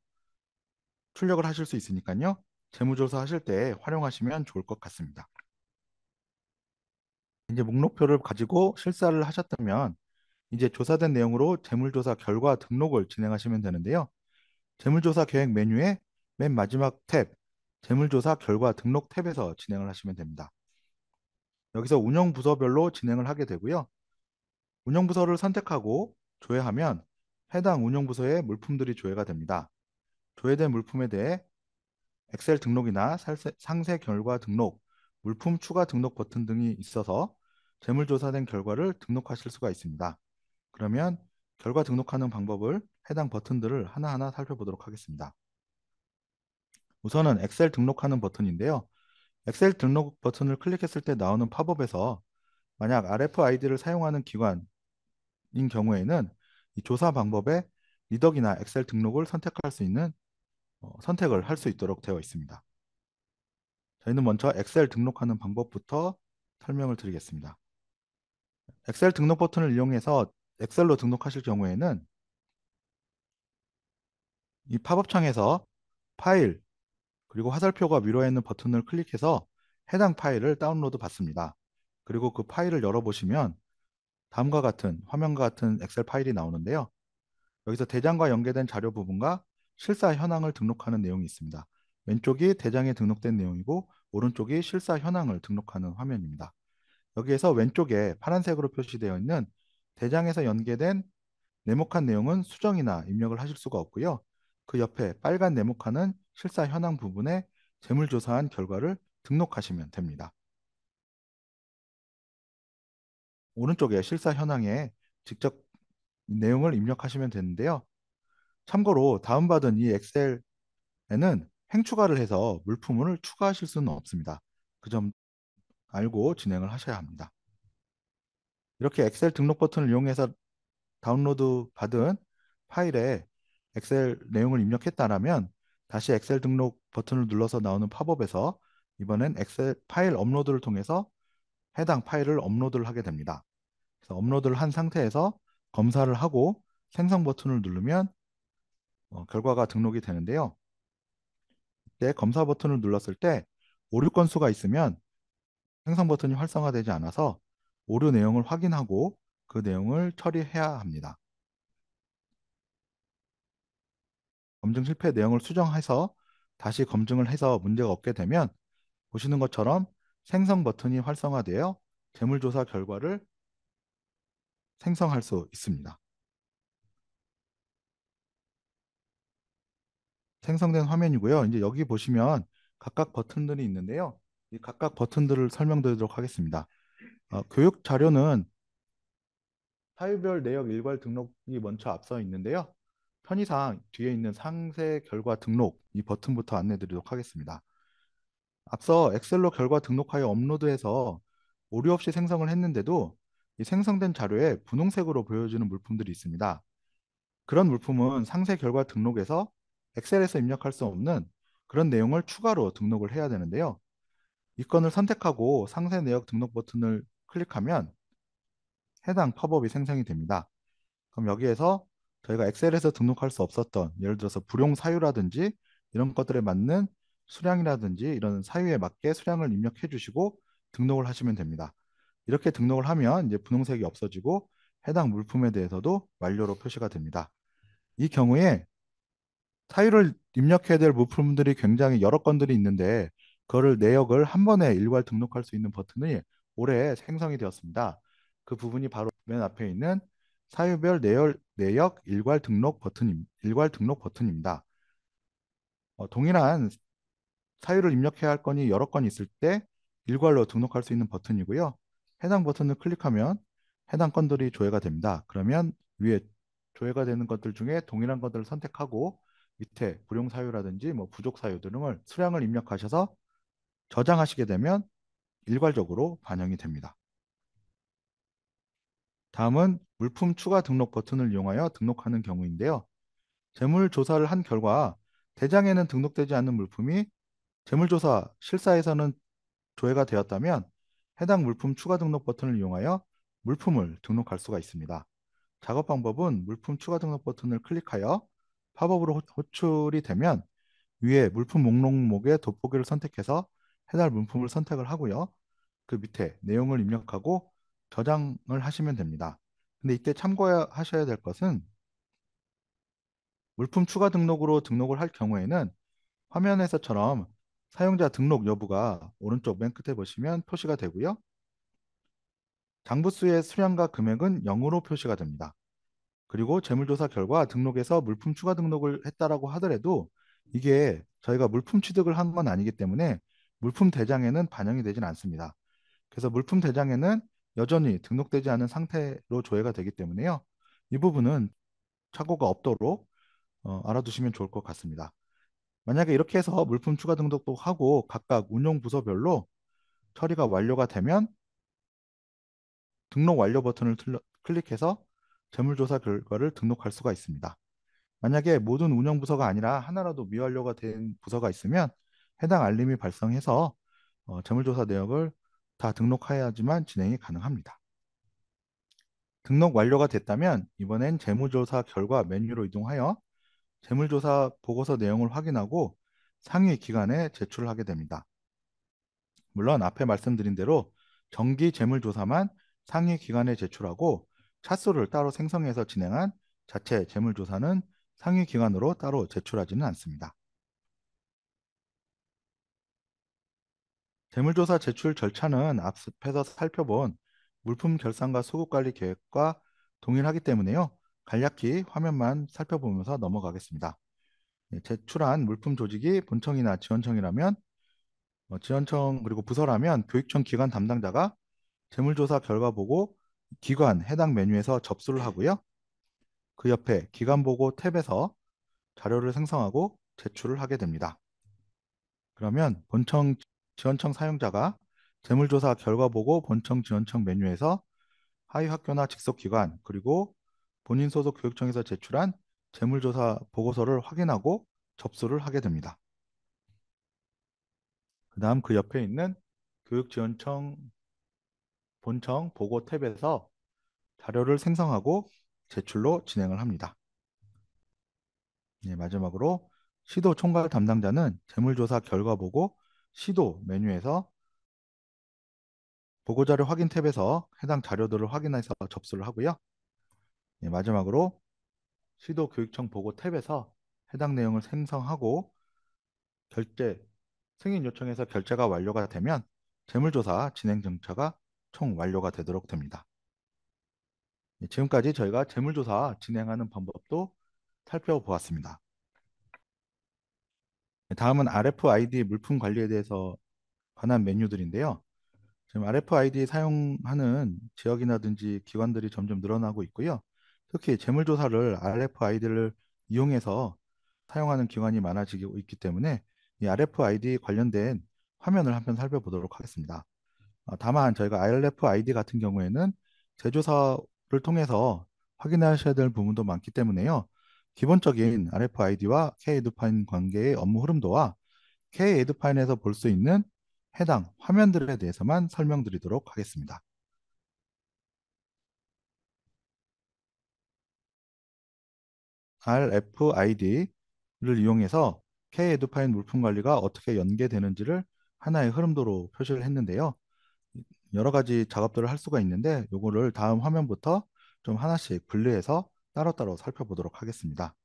Speaker 1: 출력을 하실 수 있으니까요. 재무조사 하실 때 활용하시면 좋을 것 같습니다. 이제 목록표를 가지고 실사를 하셨다면 이제 조사된 내용으로 재물조사 결과 등록을 진행하시면 되는데요. 재물조사 계획 메뉴의 맨 마지막 탭 재물조사 결과 등록 탭에서 진행을 하시면 됩니다. 여기서 운영부서별로 진행을 하게 되고요. 운영부서를 선택하고 조회하면 해당 운영부서의 물품들이 조회가 됩니다. 조회된 물품에 대해 엑셀 등록이나 상세 결과 등록, 물품 추가 등록 버튼 등이 있어서 재물조사된 결과를 등록하실 수가 있습니다. 그러면 결과 등록하는 방법을 해당 버튼들을 하나하나 살펴보도록 하겠습니다. 우선은 엑셀 등록하는 버튼인데요. 엑셀 등록 버튼을 클릭했을 때 나오는 팝업에서 만약 RFID를 사용하는 기관인 경우에는 이 조사 방법에 리더기나 엑셀 등록을 선택할 수 있는 선택을 할 수 있도록 되어 있습니다. 저희는 먼저 엑셀 등록하는 방법부터 설명을 드리겠습니다. 엑셀 등록 버튼을 이용해서 엑셀로 등록하실 경우에는 이 팝업 창에서 파일 그리고 화살표가 위로에 있는 버튼을 클릭해서 해당 파일을 다운로드 받습니다. 그리고 그 파일을 열어보시면 다음과 같은 화면과 같은 엑셀 파일이 나오는데요. 여기서 대장과 연계된 자료 부분과 실사 현황을 등록하는 내용이 있습니다. 왼쪽이 대장에 등록된 내용이고 오른쪽이 실사 현황을 등록하는 화면입니다. 여기에서 왼쪽에 파란색으로 표시되어 있는 대장에서 연계된 네모칸 내용은 수정이나 입력을 하실 수가 없고요. 그 옆에 빨간 네모칸은 실사 현황 부분에 재물조사한 결과를 등록하시면 됩니다. 오른쪽에 실사 현황에 직접 내용을 입력하시면 되는데요. 참고로 다운받은 이 엑셀에는 행추가를 해서 물품을 추가하실 수는 없습니다. 그 점 알고 진행을 하셔야 합니다. 이렇게 엑셀 등록 버튼을 이용해서 다운로드 받은 파일에 엑셀 내용을 입력했다라면 다시 엑셀 등록 버튼을 눌러서 나오는 팝업에서 이번엔 엑셀 파일 업로드를 통해서 해당 파일을 업로드를 하게 됩니다. 그래서 업로드를 한 상태에서 검사를 하고 생성 버튼을 누르면 결과가 등록이 되는데요. 이때 검사 버튼을 눌렀을 때 오류 건수가 있으면 생성 버튼이 활성화되지 않아서 오류 내용을 확인하고 그 내용을 처리해야 합니다. 검증 실패 내용을 수정해서 다시 검증을 해서 문제가 없게 되면 보시는 것처럼 생성 버튼이 활성화되어 재물조사 결과를 생성할 수 있습니다. 생성된 화면이고요. 이제 여기 보시면 각각 버튼들이 있는데요. 이 각각 버튼들을 설명드리도록 하겠습니다. 교육 자료는 사유별 내역 일괄 등록이 먼저 앞서 있는데요. 편의상 뒤에 있는 상세 결과 등록 이 버튼부터 안내드리도록 하겠습니다. 앞서 엑셀로 결과 등록하여 업로드해서 오류 없이 생성을 했는데도 이 생성된 자료에 분홍색으로 보여지는 물품들이 있습니다. 그런 물품은 상세 결과 등록에서 엑셀에서 입력할 수 없는 그런 내용을 추가로 등록을 해야 되는데요. 이 건을 선택하고 상세 내역 등록 버튼을 클릭하면 해당 팝업이 생성이 됩니다. 그럼 여기에서 저희가 엑셀에서 등록할 수 없었던 예를 들어서 불용 사유라든지 이런 것들에 맞는 수량이라든지 이런 사유에 맞게 수량을 입력해 주시고 등록을 하시면 됩니다. 이렇게 등록을 하면 이제 분홍색이 없어지고 해당 물품에 대해서도 완료로 표시가 됩니다. 이 경우에 사유를 입력해야 될 물품들이 굉장히 여러 건들이 있는데 그거를 내역을 한 번에 일괄 등록할 수 있는 버튼이 올해 생성이 되었습니다. 그 부분이 바로 맨 앞에 있는 사유별 내역 일괄 등록 버튼입니다. 동일한 사유를 입력해야 할 건이 여러 건 있을 때 일괄로 등록할 수 있는 버튼이고요. 해당 버튼을 클릭하면 해당 건들이 조회가 됩니다. 그러면 위에 조회가 되는 것들 중에 동일한 것들을 선택하고 밑에 불용 사유라든지 뭐 부족 사유 등을 수량을 입력하셔서 저장하시게 되면 일괄적으로 반영이 됩니다. 다음은 물품 추가 등록 버튼을 이용하여 등록하는 경우인데요. 재물조사를 한 결과 대장에는 등록되지 않는 물품이 재물조사 실사에서는 조회가 되었다면 해당 물품 추가 등록 버튼을 이용하여 물품을 등록할 수가 있습니다. 작업 방법은 물품 추가 등록 버튼을 클릭하여 팝업으로 호출이 되면 위에 물품 목록목의 돋보기를 선택해서 해당 물품을 선택을 하고요. 그 밑에 내용을 입력하고 저장을 하시면 됩니다. 근데 이때 참고하셔야 될 것은 물품 추가 등록으로 등록을 할 경우에는 화면에서처럼 사용자 등록 여부가 오른쪽 맨 끝에 보시면 표시가 되고요. 장부수의 수량과 금액은 0으로 표시가 됩니다. 그리고 재물조사 결과 등록에서 물품 추가 등록을 했다라고 하더라도 이게 저희가 물품 취득을 한 건 아니기 때문에 물품 대장에는 반영이 되진 않습니다. 그래서 물품 대장에는 여전히 등록되지 않은 상태로 조회가 되기 때문에요. 이 부분은 착오가 없도록 알아두시면 좋을 것 같습니다. 만약에 이렇게 해서 물품 추가 등록도 하고 각각 운용 부서별로 처리가 완료가 되면 등록 완료 버튼을 클릭해서 재물조사 결과를 등록할 수가 있습니다. 만약에 모든 운영 부서가 아니라 하나라도 미완료가 된 부서가 있으면 해당 알림이 발생해서 재물조사 내역을 다 등록해야지만 진행이 가능합니다. 등록 완료가 됐다면 이번엔 재무조사 결과 메뉴로 이동하여 재물조사 보고서 내용을 확인하고 상위 기관에 제출을 하게 됩니다. 물론 앞에 말씀드린 대로 정기 재물조사만 상위 기관에 제출하고 차수를 따로 생성해서 진행한 자체 재물조사는 상위 기관으로 따로 제출하지는 않습니다. 재물조사 제출 절차는 앞에서 살펴본 물품 결산과 수급관리 계획과 동일하기 때문에요. 간략히 화면만 살펴보면서 넘어가겠습니다. 제출한 물품 조직이 본청이나 지원청이라면 지원청 그리고 부서라면 교육청 기관 담당자가 재물조사 결과 보고 기관 해당 메뉴에서 접수를 하고요. 그 옆에 기관 보고 탭에서 자료를 생성하고 제출을 하게 됩니다. 그러면 본청 지원청 사용자가 재물조사 결과 보고 본청 지원청 메뉴에서 하위 학교나 직속 기관 그리고 본인 소속 교육청에서 제출한 재물조사 보고서를 확인하고 접수를 하게 됩니다. 그 다음 그 옆에 있는 교육지원청 본청 보고 탭에서 자료를 생성하고 제출로 진행을 합니다. 마지막으로 시도 총괄 담당자는 재물조사 결과 보고 시도 메뉴에서 보고자료 확인 탭에서 해당 자료들을 확인해서 접수를 하고요. 마지막으로 시도 교육청 보고 탭에서 해당 내용을 생성하고 결제 승인 요청에서 결제가 완료가 되면 재물조사 진행 절차가 총 완료가 되도록 됩니다. 지금까지 저희가 재물조사 진행하는 방법도 살펴보았습니다. 다음은 RFID 물품 관리에 대해서 관한 메뉴들인데요. 지금 RFID 사용하는 지역이라든지 기관들이 점점 늘어나고 있고요. 특히 재물조사를 RFID를 이용해서 사용하는 기관이 많아지고 있기 때문에 이 RFID 관련된 화면을 한번 살펴보도록 하겠습니다. 다만 저희가 RFID 같은 경우에는 제조사를 통해서 확인하셔야 될 부분도 많기 때문에요. 기본적인 RFID와 K-에듀파인 관계의 업무 흐름도와 K-에듀파인에서 볼 수 있는 해당 화면들에 대해서만 설명드리도록 하겠습니다. RFID를 이용해서 K-에듀파인 물품 관리가 어떻게 연계되는지를 하나의 흐름도로 표시를 했는데요. 여러 가지 작업들을 할 수가 있는데 요거를 다음 화면부터 좀 하나씩 분리해서 따로따로 살펴보도록 하겠습니다.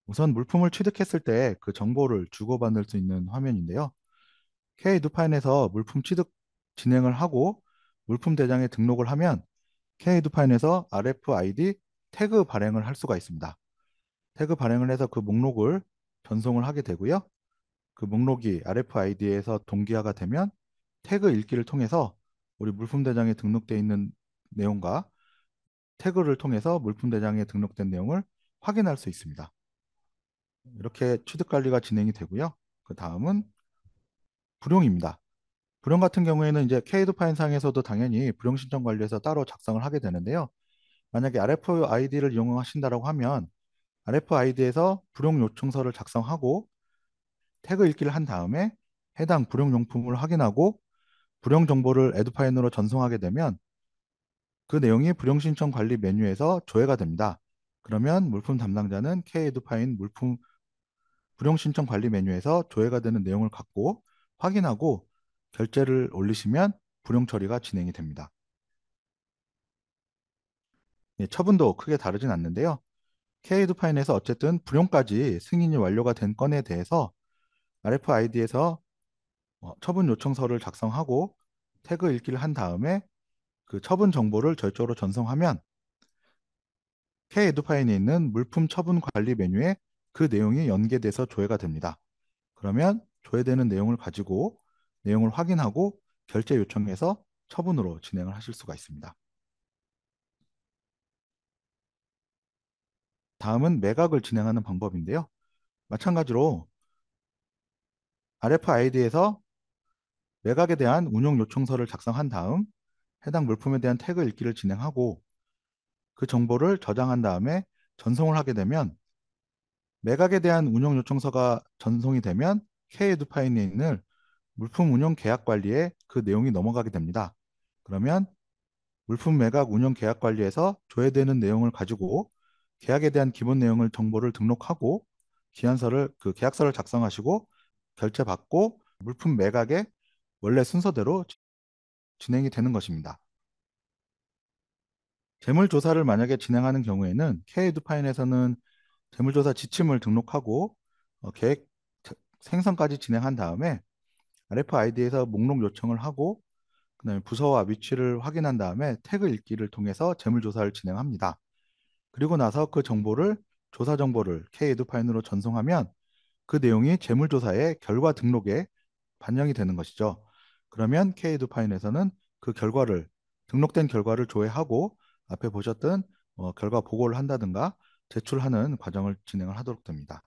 Speaker 1: 우선 물품을 취득했을 때 그 정보를 주고받을 수 있는 화면인데요. K-에듀파인에서 물품 취득 진행을 하고 물품 대장에 등록을 하면 K-에듀파인에서 RFID 태그 발행을 할 수가 있습니다. 태그 발행을 해서 그 목록을 전송을 하게 되고요. 그 목록이 RFID에서 동기화가 되면 태그 읽기를 통해서 우리 물품 대장에 등록되어 있는 내용과 태그를 통해서 물품 대장에 등록된 내용을 확인할 수 있습니다. 이렇게 취득 관리가 진행이 되고요. 그 다음은 불용입니다. 불용 같은 경우에는 이제 K드 파일상에서도 당연히 불용 신청 관리에서 따로 작성을 하게 되는데요. 만약에 RFID를 이용하신다고 하면 RFID에서 불용 요청서를 작성하고 태그 읽기를 한 다음에 해당 불용 용품을 확인하고 불용 정보를 에듀파인으로 전송하게 되면 그 내용이 불용 신청 관리 메뉴에서 조회가 됩니다. 그러면 물품 담당자는 K-에듀파인 물품 불용 신청 관리 메뉴에서 조회가 되는 내용을 갖고 확인하고 결제를 올리시면 불용 처리가 진행이 됩니다. 예, 처분도 크게 다르진 않는데요. K-에듀파인에서 어쨌든 불용까지 승인이 완료가 된 건에 대해서 RFID에서 처분 요청서를 작성하고 태그 읽기를 한 다음에 그 처분 정보를 저희 쪽으로 전송하면 K-에듀파인에 있는 물품 처분 관리 메뉴에 그 내용이 연계돼서 조회가 됩니다. 그러면 조회되는 내용을 가지고 내용을 확인하고 결제 요청해서 처분으로 진행을 하실 수가 있습니다. 다음은 매각을 진행하는 방법인데요. 마찬가지로 RFID에서 매각에 대한 운용 요청서를 작성한 다음 해당 물품에 대한 태그 읽기를 진행하고 그 정보를 저장한 다음에 전송을 하게 되면 매각에 대한 운용 요청서가 전송이 되면 K-에듀파인에 있는 물품 운용 계약 관리에 그 내용이 넘어가게 됩니다. 그러면 물품 매각 운영 계약 관리에서 조회되는 내용을 가지고 계약에 대한 기본 내용을 정보를 등록하고 기한서를 그 계약서를 작성하시고 결제받고 물품 매각의 원래 순서대로 진행이 되는 것입니다. 재물조사를 만약에 진행하는 경우에는 K-에듀파인에서는 재물조사 지침을 등록하고 계획 생성까지 진행한 다음에 RFID에서 목록 요청을 하고 그다음에 부서와 위치를 확인한 다음에 태그 읽기를 통해서 재물조사를 진행합니다. 그리고 나서 그 정보를 조사 정보를 K-에듀 파일로 전송하면 그 내용이 재물조사의 결과 등록에 반영이 되는 것이죠. 그러면 K-에듀 파일에서는 그 결과를 등록된 결과를 조회하고 앞에 보셨던 결과 보고를 한다든가 제출하는 과정을 진행을 하도록 됩니다.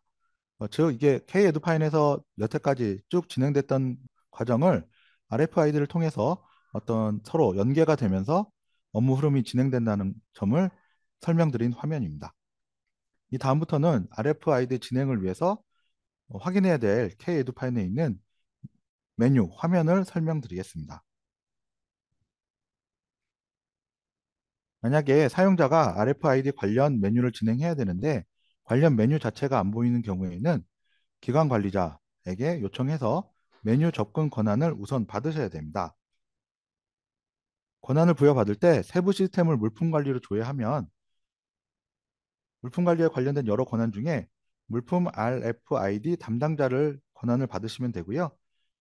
Speaker 1: 즉 이게 K-에듀 파일에서 여태까지 쭉 진행됐던 과정을 RFID를 통해서 어떤 서로 연계가 되면서 업무 흐름이 진행된다는 점을 설명드린 화면입니다. 이 다음부터는 RFID 진행을 위해서 확인해야 될 K-에듀 파일에 있는 메뉴 화면을 설명드리겠습니다. 만약에 사용자가 RFID 관련 메뉴를 진행해야 되는데 관련 메뉴 자체가 안 보이는 경우에는 기관 관리자에게 요청해서 메뉴 접근 권한을 우선 받으셔야 됩니다. 권한을 부여받을 때 세부 시스템을 물품 관리로 조회하면 물품 관리에 관련된 여러 권한 중에 물품 RFID 담당자를 권한을 받으시면 되고요.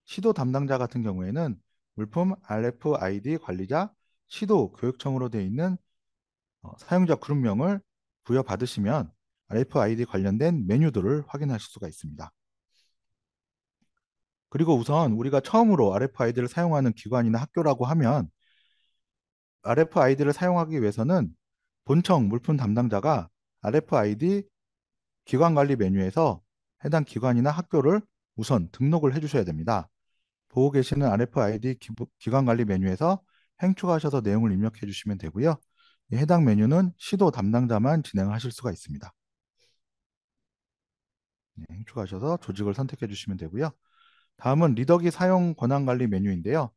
Speaker 1: 시도 담당자 같은 경우에는 물품 RFID 관리자 시도 교육청으로 되어 있는 사용자 그룹명을 부여받으시면 RFID 관련된 메뉴들을 확인하실 수가 있습니다. 그리고 우선 우리가 처음으로 RFID를 사용하는 기관이나 학교라고 하면 RFID를 사용하기 위해서는 본청 물품 담당자가 RFID 기관 관리 메뉴에서 해당 기관이나 학교를 우선 등록을 해주셔야 됩니다. 보고 계시는 RFID 기관 관리 메뉴에서 행추하셔서 내용을 입력해 주시면 되고요. 해당 메뉴는 시도 담당자만 진행하실 수가 있습니다. 네, 행추하셔서 조직을 선택해 주시면 되고요. 다음은 리더기 사용 권한 관리 메뉴인데요.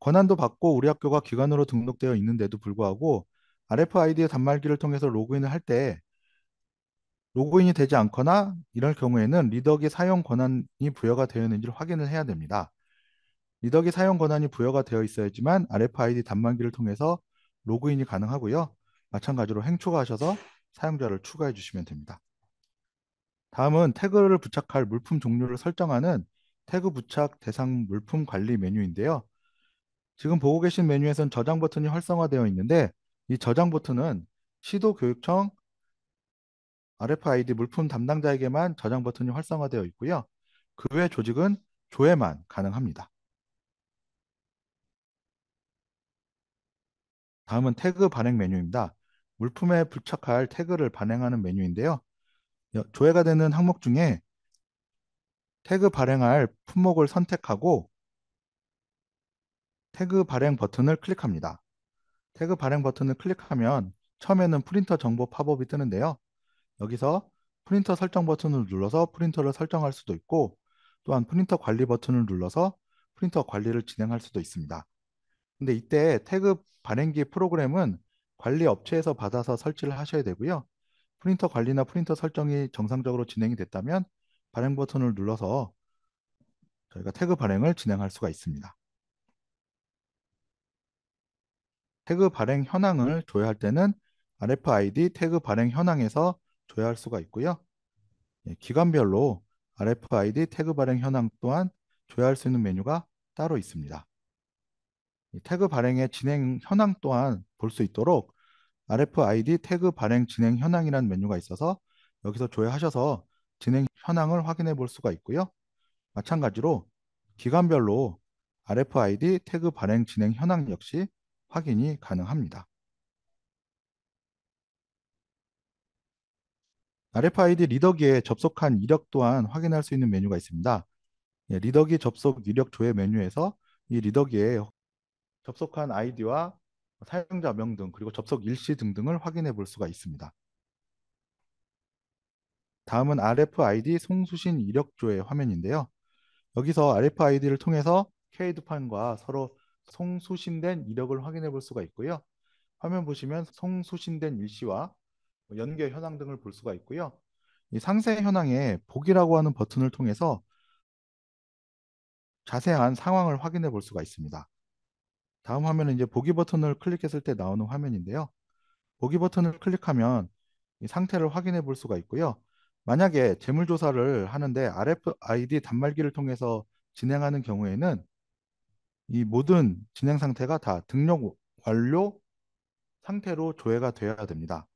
Speaker 1: 권한도 받고 우리 학교가 기관으로 등록되어 있는데도 불구하고 RFID 단말기를 통해서 로그인을 할 때 로그인이 되지 않거나 이럴 경우에는 리더기 사용 권한이 부여가 되어 있는지를 확인을 해야 됩니다. 리더기 사용 권한이 부여가 되어 있어야지만 RFID 단말기를 통해서 로그인이 가능하고요. 마찬가지로 행추가하셔서 사용자를 추가해 주시면 됩니다. 다음은 태그를 부착할 물품 종류를 설정하는 태그 부착 대상 물품 관리 메뉴인데요. 지금 보고 계신 메뉴에선 저장 버튼이 활성화되어 있는데 이 저장 버튼은 시도교육청 RFID 물품 담당자에게만 저장 버튼이 활성화되어 있고요. 그 외 조직은 조회만 가능합니다. 다음은 태그 발행 메뉴입니다. 물품에 부착할 태그를 발행하는 메뉴인데요. 조회가 되는 항목 중에 태그 발행할 품목을 선택하고 태그 발행 버튼을 클릭합니다. 태그 발행 버튼을 클릭하면 처음에는 프린터 정보 팝업이 뜨는데요. 여기서 프린터 설정 버튼을 눌러서 프린터를 설정할 수도 있고 또한 프린터 관리 버튼을 눌러서 프린터 관리를 진행할 수도 있습니다. 근데 이때 태그 발행기 프로그램은 관리 업체에서 받아서 설치를 하셔야 되고요. 프린터 관리나 프린터 설정이 정상적으로 진행이 됐다면 발행 버튼을 눌러서 저희가 태그 발행을 진행할 수가 있습니다. 태그 발행 현황을 조회할 때는 RFID 태그 발행 현황에서 조회할 수가 있고요. 기관별로 RFID 태그 발행 현황 또한 조회할 수 있는 메뉴가 따로 있습니다. 태그 발행의 진행 현황 또한 볼 수 있도록 RFID 태그 발행 진행 현황이라는 메뉴가 있어서 여기서 조회하셔서 진행 현황을 확인해 볼 수가 있고요. 마찬가지로 기관별로 RFID 태그 발행 진행 현황 역시 확인이 가능합니다. RFID 리더기에 접속한 이력 또한 확인할 수 있는 메뉴가 있습니다. 리더기 접속 이력 조회 메뉴에서 이 리더기에 접속한 아이디와 사용자명 등 그리고 접속 일시 등등을 확인해 볼 수가 있습니다. 다음은 RFID 송수신 이력 조회 화면인데요. 여기서 RFID를 통해서 K드판과 서로 송수신된 이력을 확인해 볼 수가 있고요. 화면 보시면 송수신된 일시와 연결 현황 등을 볼 수가 있고요. 이 상세 현황에 보기라고 하는 버튼을 통해서 자세한 상황을 확인해 볼 수가 있습니다. 다음 화면은 이제 보기 버튼을 클릭했을 때 나오는 화면인데요. 보기 버튼을 클릭하면 이 상태를 확인해 볼 수가 있고요. 만약에 재물조사를 하는데 RFID 단말기를 통해서 진행하는 경우에는 이 모든 진행 상태가 다 등록 완료 상태로 조회가 되어야 됩니다.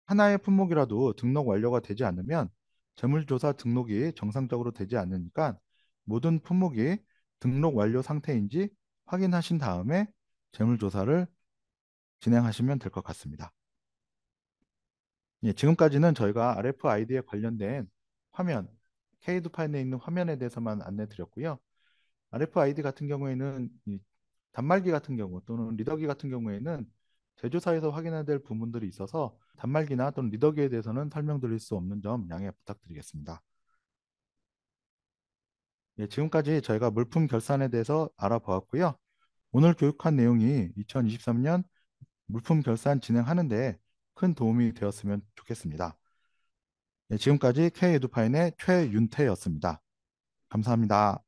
Speaker 1: 하나의 품목이라도 등록 완료가 되지 않으면 재물조사 등록이 정상적으로 되지 않으니까 모든 품목이 등록 완료 상태인지 확인하신 다음에 재물조사를 진행하시면 될 것 같습니다. 예, 지금까지는 저희가 RFID에 관련된 화면, K드 파일에 있는 화면에 대해서만 안내 드렸고요. RFID 같은 경우에는 이 단말기 같은 경우 또는 리더기 같은 경우에는 제조사에서 확인해야 될 부분들이 있어서 단말기나 또는 리더기에 대해서는 설명드릴 수 없는 점 양해 부탁드리겠습니다. 예, 지금까지 저희가 물품 결산에 대해서 알아보았고요. 오늘 교육한 내용이 2023년 물품 결산 진행하는데 큰 도움이 되었으면 좋겠습니다. 예, 지금까지 K에듀파인의 최윤태였습니다. 감사합니다.